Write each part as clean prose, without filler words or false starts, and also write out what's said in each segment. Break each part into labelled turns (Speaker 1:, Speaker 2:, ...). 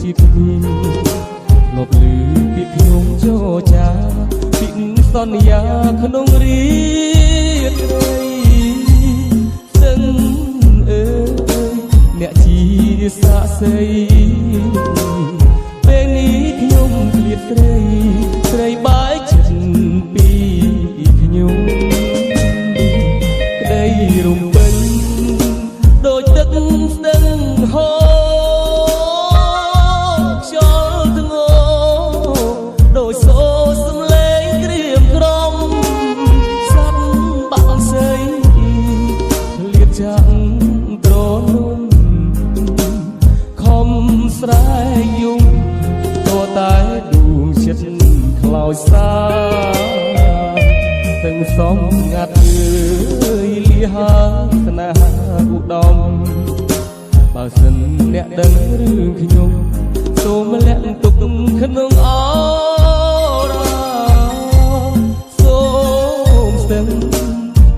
Speaker 1: ជីវិតនេះលបលឺពីខ្ញុំចូលចាពីសន្យាក្នុងរីករាយសឹងអើយអ្នកជាសាក្សីពេលនេះខ្ញុំឃ្លាតស្រីស្រីបាយចិត្តពីខ្ញុំក្តីរំពេញដូចទឹកស្ទឹងហូរខ្យល់ធ្ងរដូចសូរសំឡេងក្រៀមក្រំសັບបាក់ស្អីលៀបចាំងត្រនុំខំស្រែកយំតតែដួងចិត្តខ្លោចសាទាំងសំងាត់អើយលីហាស្នេហាឧត្តមបើសិនអ្នកដឹងរឿងខ្ញុំសូមលាក់ទុកក្នុងអរសូមស្ទឹង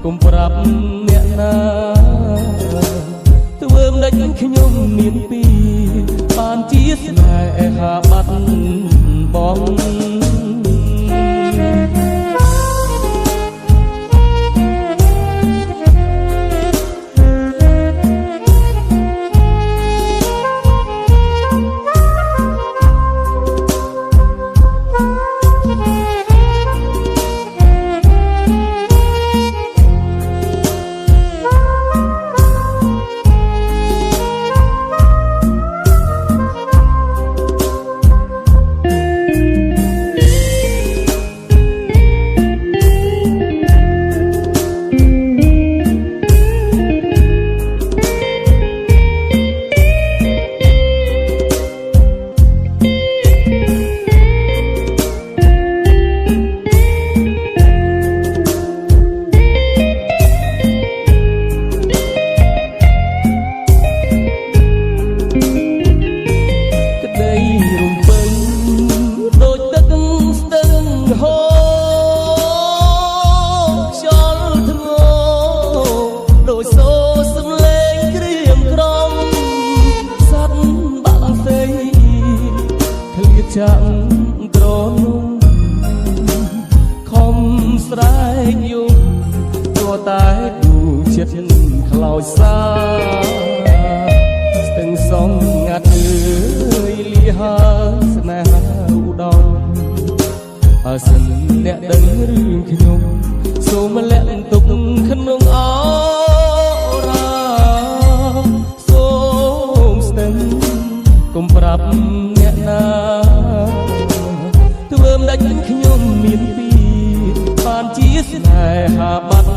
Speaker 1: កុំប្រាប់អ្នកណាធ្វើមិនដេចខ្ញុំមានពីបានជាស្នេហាបាត់បងចាំត្រនុំខំស្រែកយំទោះតែដួងចិត្តខ្លោចសាស្ទឹងសំងាត់អើយលីហាស្នេហាឧត្តមបើសិនអ្នកដឹងរឿងខ្ញុំសូមលាក់ទុកក្នុងអរសូមស្ទឹងកុំប្រាប់អ្នកណាធ្វើមិនដាច់ខ្ញុំមានពីបានជាស្នេហាបាត់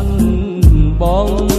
Speaker 1: បង